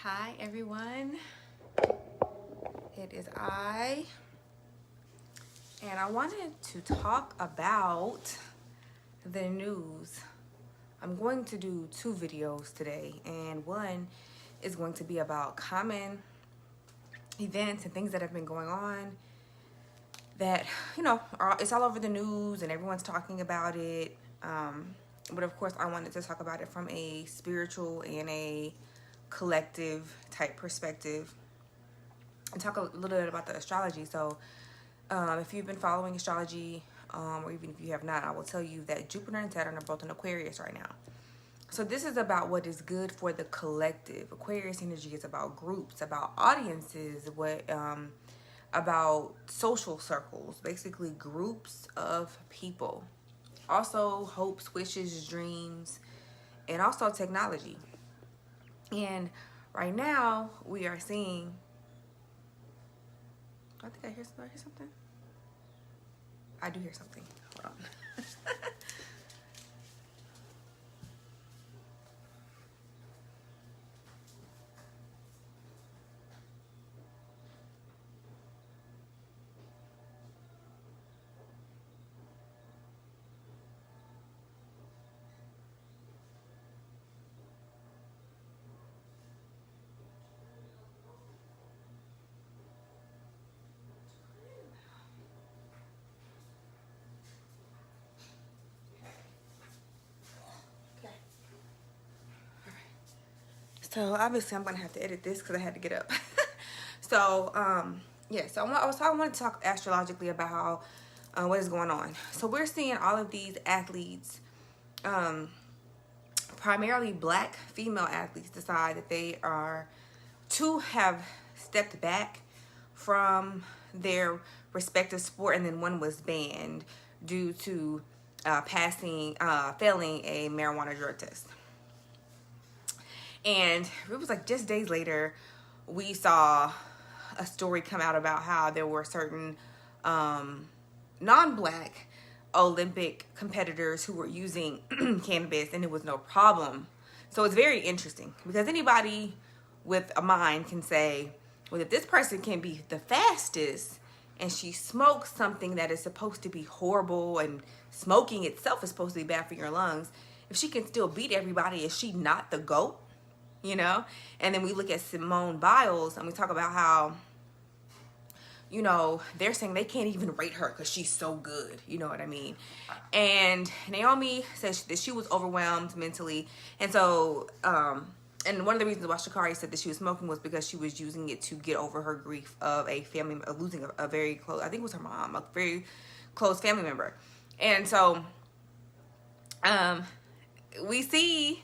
Hi everyone, it is I, and I wanted to talk about the news. I'm going to do two videos today, and one is going to be about common events and things that have been going on that, it's all over the news and everyone's talking about it. But of course, I wanted to talk about it from a spiritual and a collective type perspective and talk a little bit about the astrology. So if you've been following astrology, or even if you have not, I will tell you that Jupiter and Saturn are both in Aquarius right now. So this is about what is good for the collective. Aquarius energy is about groups, about audiences, about social circles, basically groups of people. Also hopes, wishes, dreams, and also technology. And right now we are seeing, I think I hear something. I do hear something. Hold on. So obviously I'm gonna have to edit this because I had to get up. So so I wanted to talk astrologically about how what is going on. So we're seeing all of these athletes, primarily black female athletes, decide that they are to have stepped back from their respective sport, and then one was banned due to failing a marijuana drug test. And it was like just days later, we saw a story come out about how there were certain non-black Olympic competitors who were using cannabis and it was no problem. So it's very interesting because anybody with a mind can say, well, if this person can be the fastest and she smokes something that is supposed to be horrible and smoking itself is supposed to be bad for your lungs, if she can still beat everybody, is she not the GOAT? And then we look at Simone Biles and we talk about how, they're saying they can't even rate her because she's so good. You know what I mean? And Naomi says that she was overwhelmed mentally. And so, and one of the reasons why Sha'Carri said that she was smoking was because she was using it to get over her grief of losing a very close, I think it was her mom, a very close family member. And so, we see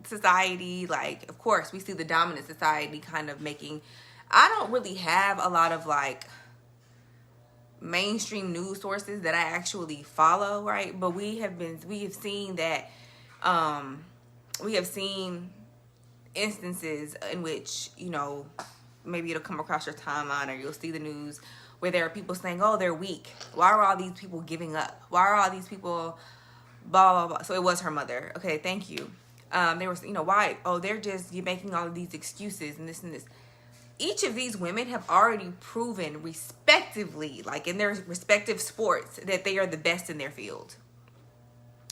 society, like, of course we see the dominant society kind of making, I don't really have a lot of like mainstream news sources that I actually follow, right? But we have seen that we have seen instances in which, maybe it'll come across your timeline or you'll see the news where there are people saying, oh, they're weak. Why are all these people giving up? Why are all these people blah, blah, blah? So it was her mother. Okay, thank you. They were, why? Oh, they're just making all of these excuses and this and this. Each of these women have already proven respectively, like in their respective sports, that they are the best in their field,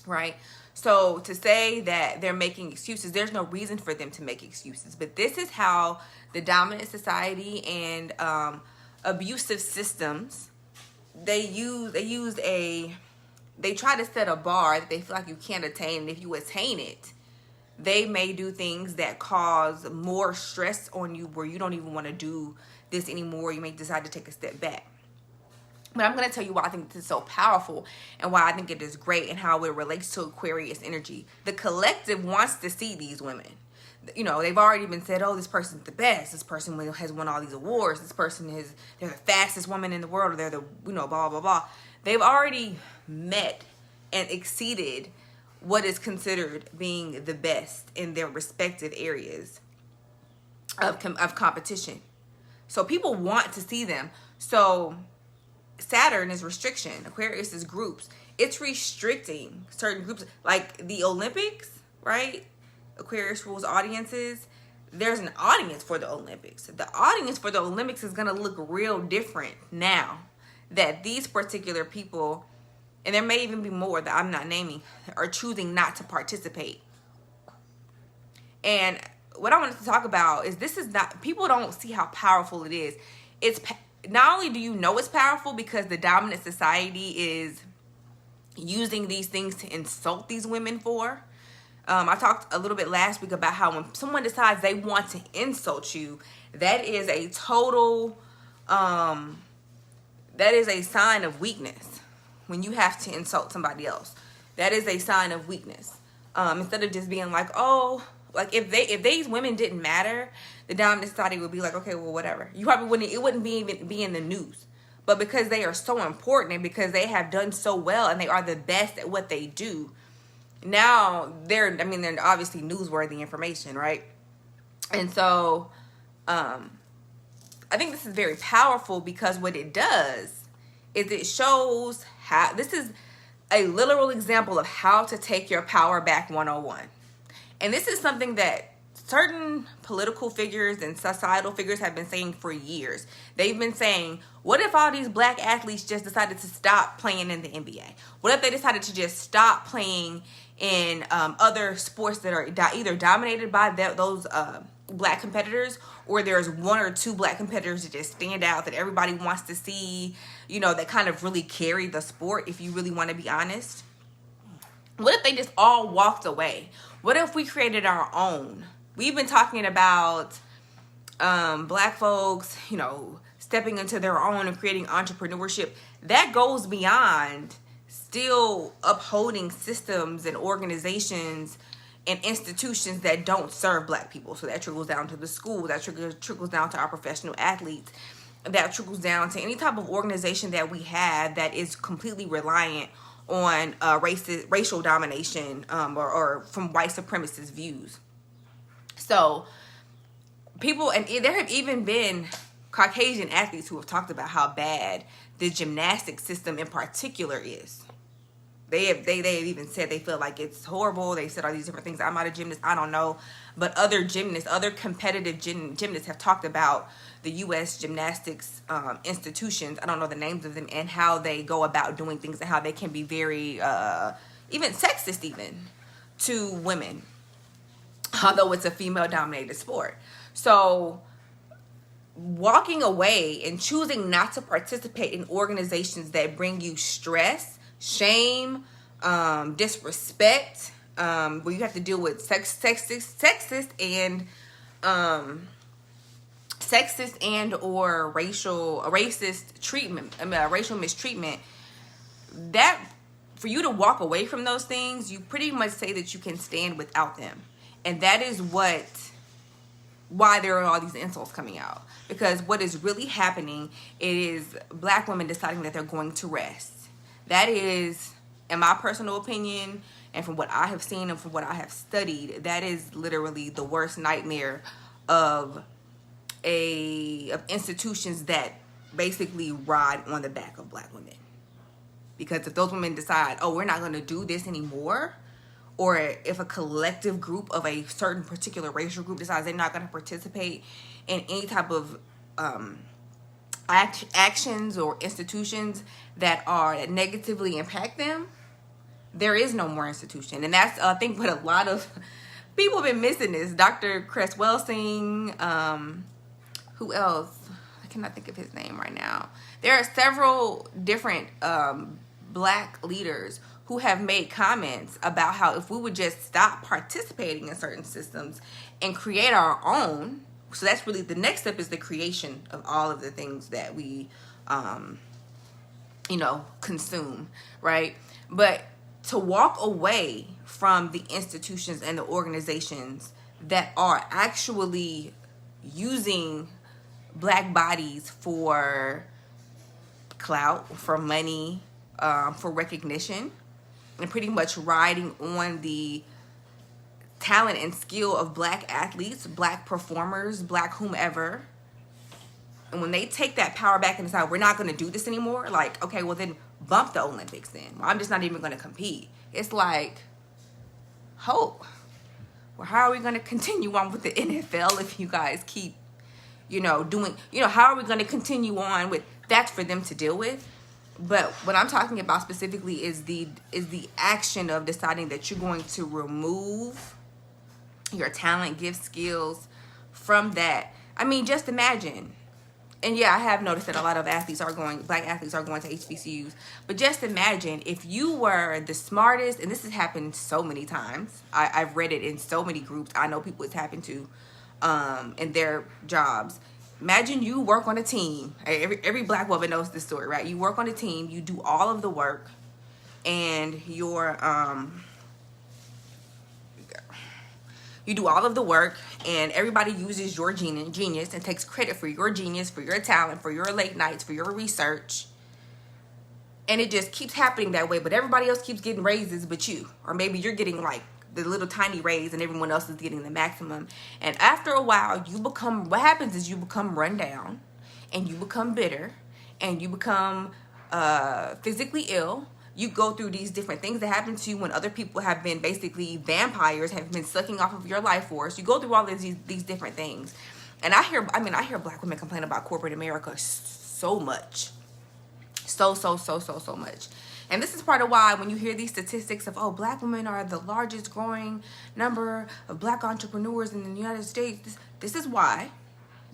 right? So to say that they're making excuses, there's no reason for them to make excuses. But this is how the dominant society and abusive systems, they try to set a bar that they feel like you can't attain, and if you attain it, they may do things that cause more stress on you where you don't even want to do this anymore. You may decide to take a step back. But I'm going to tell you why I think this is so powerful and why I think it is great and how it relates to Aquarius energy. The collective wants to see these women. They've already been said, oh, this person's the best. This person has won all these awards. This person they're the fastest woman in the world, or they're the, blah, blah, blah. They've already met and exceeded what is considered being the best in their respective areas of competition. So people want to see them. So Saturn is restriction. Aquarius is groups. It's restricting certain groups. Like the Olympics, right? Aquarius rules audiences. there's an audience for the Olympics. The audience for the Olympics is going to look real different now that these particular people, and there may even be more that I'm not naming, are choosing not to participate. And what I wanted to talk about is this is not, people don't see how powerful it is. It's not only do you know it's powerful because the dominant society is using these things to insult these women for. I talked a little bit last week about how when someone decides they want to insult you, that is a total, that is a sign of weakness. When you have to insult somebody else, that is a sign of weakness. Instead of just being like, oh, like if these women didn't matter, the dominant society would be like, okay, well, whatever. You probably wouldn't, it wouldn't even be in the news. But because they are so important and because they have done so well and they are the best at what they do, now they're obviously newsworthy information, right? And so I think this is very powerful because what it does is it shows how, this is a literal example of how to take your power back 101. And this is something that certain political figures and societal figures have been saying for years. They've been saying, what if all these black athletes just decided to stop playing in the NBA? What if they decided to just stop playing in other sports that are either dominated by those black competitors, or there's one or two black competitors that just stand out that everybody wants to see, that kind of really carry the sport, if you really want to be honest? What if they just all walked away? What if we created our own? We've been talking about black folks, stepping into their own and creating entrepreneurship. That goes beyond still upholding systems and organizations and institutions that don't serve black people. So that trickles down to the school, that trickles down to our professional athletes, that trickles down to any type of organization that we have that is completely reliant on racial domination or from white supremacist views. So people, and there have even been Caucasian athletes who have talked about how bad the gymnastics system in particular is. They have even said they feel like it's horrible. They said all these different things. I'm not a gymnast, I don't know. But other gymnasts, other competitive gymnasts have talked about the U.S. gymnastics institutions, I don't know the names of them, and how they go about doing things and how they can be very, even sexist even, to women, although it's a female-dominated sport. So walking away and choosing not to participate in organizations that bring you stress, shame, disrespect, where you have to deal with sexist and or racist treatment, racial mistreatment, that for you to walk away from those things, you pretty much say that you can stand without them. And that is why there are all these insults coming out. Because what is really happening is black women deciding that they're going to rest. That is, in my personal opinion, and from what I have seen and from what I have studied, that is literally the worst nightmare of institutions that basically ride on the back of black women. Because if those women decide, oh, we're not going to do this anymore, or if a collective group of a certain particular racial group decides they're not going to participate in any type of actions or institutions that negatively impact them, there is no more institution. And that's, I think, what a lot of people have been missing is Dr. Cress Welsing, who else? I cannot think of his name right now. There are several different black leaders who have made comments about how if we would just stop participating in certain systems and create our own, so that's really the next step, is the creation of all of the things that we, consume, right? But to walk away from the institutions and the organizations that are actually using black bodies for clout, for money, for recognition, and pretty much riding on the talent and skill of black athletes, black performers, black whomever. And when they take that power back and decide we're not going to do this anymore, like, okay, well then bump the Olympics then. Well, I'm just not even going to compete. It's like, hope. well, how are we going to continue on with the NFL if you guys keep, doing, how are we going to continue on with, that's for them to deal with. But what I'm talking about specifically is the action of deciding that you're going to remove your talent, gift, skills from that. I mean, just imagine. And yeah, I have noticed that a lot of black athletes are going to HBCUs. But just imagine if you were the smartest, and this has happened so many times. I've read it in so many groups. I know people it's happened to in their jobs. Imagine you work on a team. Every black woman knows this story, right? You work on a team, you do all of the work, and you do all of the work, and everybody uses your genius and takes credit for your genius, for your talent, for your late nights, for your research. And it just keeps happening that way, but everybody else keeps getting raises but you. Or maybe you're getting like the little tiny raise and everyone else is getting the maximum. And after a while, what happens is you become run down, and you become bitter, and you become physically ill. You go through these different things that happen to you when other people have been basically vampires, have been sucking off of your life force. You go through all of these different things. And I hear black women complain about corporate America so much. So much. And this is part of why when you hear these statistics of, black women are the largest growing number of black entrepreneurs in the United States, this is why.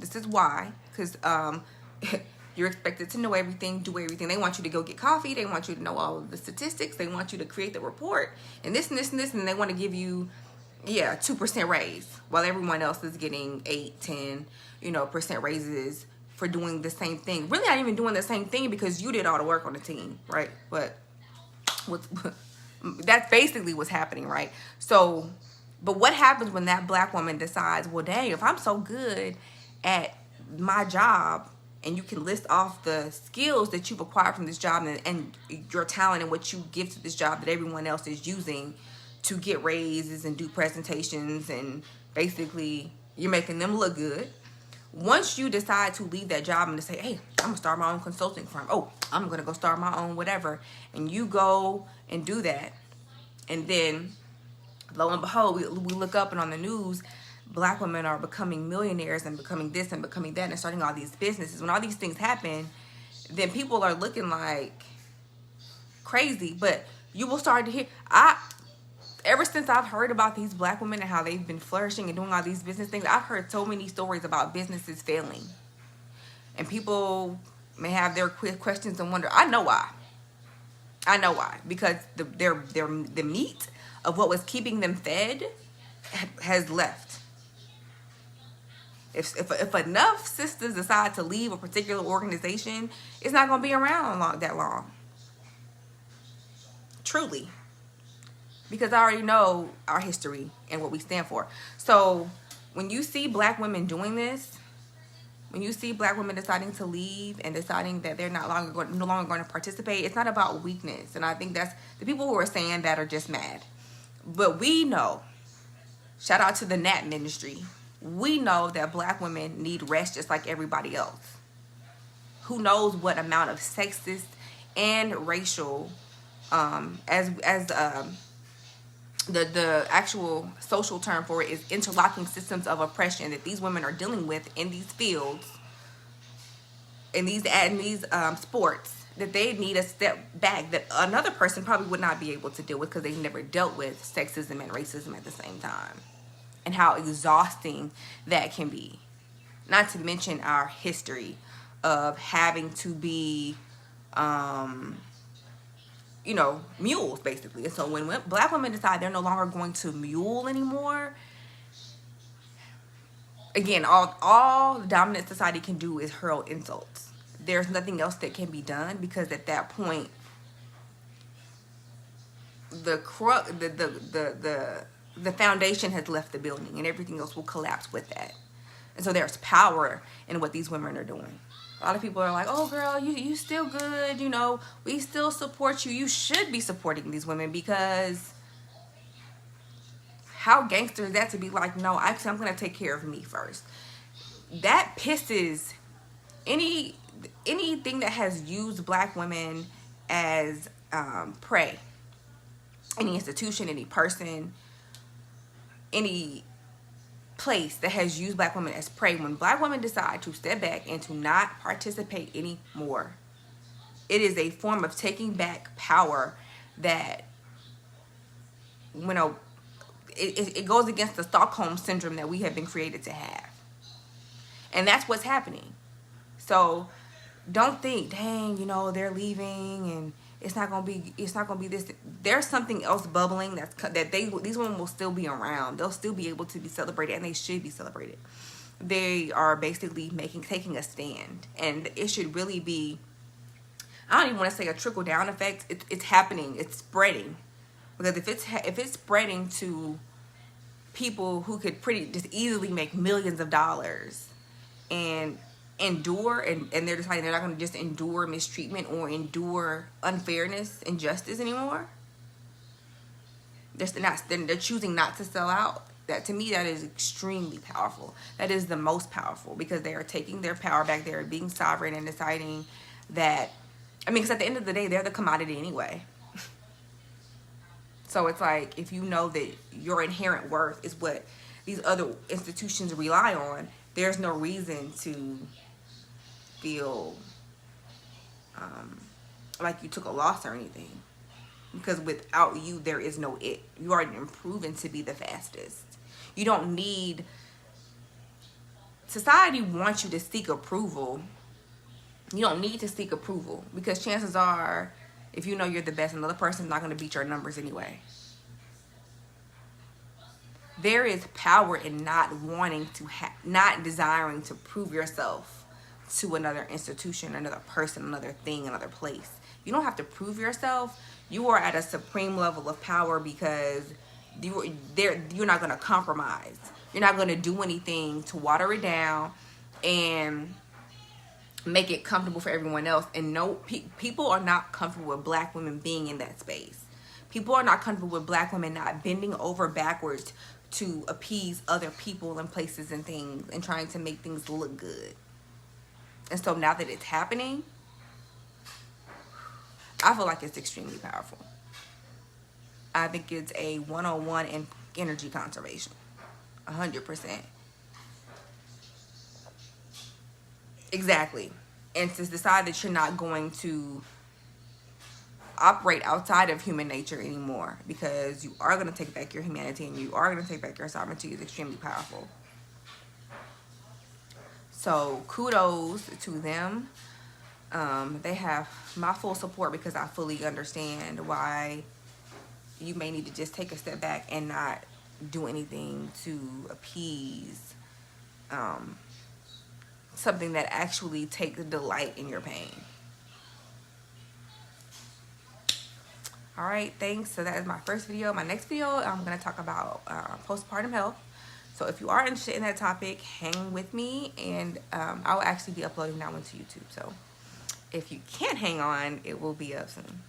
Because you're expected to know everything, do everything. They want you to go get coffee. They want you to know all of the statistics. They want you to create the report and this and this and this. And they want to give you, 2% raise while everyone else is getting 8, 10, percent raises for doing the same thing. Really not even doing the same thing because you did all the work on the team, right? But that's basically what's happening, right? So, but what happens when that black woman decides, well, dang, if I'm so good at my job, and you can list off the skills that you've acquired from this job and your talent and what you give to this job that everyone else is using to get raises and do presentations, and basically you're making them look good. Once you decide to leave that job and to say, hey, I'm going to start my own consulting firm. I'm going to go start my own whatever. And you go and do that. And then, lo and behold, we look up and on the news, black women are becoming millionaires and becoming this and becoming that and starting all these businesses. When all these things happen, then people are looking like crazy. But you will start to hear, ever since I've heard about these black women and how they've been flourishing and doing all these business things, I've heard so many stories about businesses failing. And people may have their questions and wonder, I know why. Because the meat of what was keeping them fed has left. If enough sisters decide to leave a particular organization, it's not going to be around that long. Truly. Because I already know our history and what we stand for. So when you see black women doing this, when you see black women deciding to leave and deciding that they're no longer going to participate, it's not about weakness. And I think that's the people who are saying that are just mad. But we know, shout out to the NAT ministry, we know that black women need rest just like everybody else. Who knows what amount of sexist and racial, the actual social term for it is interlocking systems of oppression that these women are dealing with in these fields, in these sports, that they need a step back that another person probably would not be able to deal with because they've never dealt with sexism and racism at the same time, and how exhausting that can be. Not to mention our history of having to be mules, basically. And so when black women decide they're no longer going to mule anymore, again, all the dominant society can do is hurl insults. There's nothing else that can be done, because at that point, the foundation has left the building, and everything else will collapse with that. And so there's power in what these women are doing. A lot of people are like, oh, girl, you still good. We still support you. You should be supporting these women, because how gangster is that to be like, no, actually, I'm going to take care of me first. That pisses anything that has used black women as prey. Any institution, any person, any place that has used black women as prey, when black women decide to step back and to not participate anymore, it is a form of taking back power that, you know, it goes against the Stockholm syndrome that we have been created to have. And that's what's happening. So don't think, dang, you know, they're leaving and it's not gonna be this. There's something else bubbling these women will still be around. They'll still be able to be celebrated, and they should be celebrated. They are basically taking a stand, and it should really be, I don't even want to say a trickle down effect. It's happening. It's spreading, because if it's spreading to people who could just easily make millions of dollars and endure, and they're deciding they're not going to just endure mistreatment or endure unfairness, injustice anymore. They're choosing not to sell out. That, to me, that is extremely powerful. That is the most powerful, because they are taking their power back. They are being sovereign and deciding that, I mean, because at the end of the day, they're the commodity anyway. So it's like, if you know that your inherent worth is what these other institutions rely on, there's no reason to feel like you took a loss or anything, because without you, there is no it. You already been proven to be the fastest. You don't need, society wants you to seek approval. You don't need to seek approval, because chances are, if you know you're the best, another person's not going to beat your numbers anyway. There is power in not wanting to, not desiring to prove yourself to another institution, another person, another thing, another place. You don't have to prove yourself. You are at a supreme level of power, because you're not going to compromise. You're not going to do anything to water it down and make it comfortable for everyone else. And no, people are not comfortable with black women being in that space. People are not comfortable with black women not bending over backwards to appease other people and places and things, and trying to make things look good. And so now that it's happening, I feel like it's extremely powerful. I think it's a 101 in energy conservation. 100%. Exactly. And to decide that you're not going to operate outside of human nature anymore, because you are going to take back your humanity and you are going to take back your sovereignty, is extremely powerful. So kudos to them. They have my full support, because I fully understand why you may need to just take a step back and not do anything to appease something that actually takes delight in your pain. All right, thanks. So that is my first video. My next video, I'm going to talk about postpartum health. So if you are interested in that topic, hang with me, and I will actually be uploading that one to YouTube. So if you can't hang on, it will be up soon.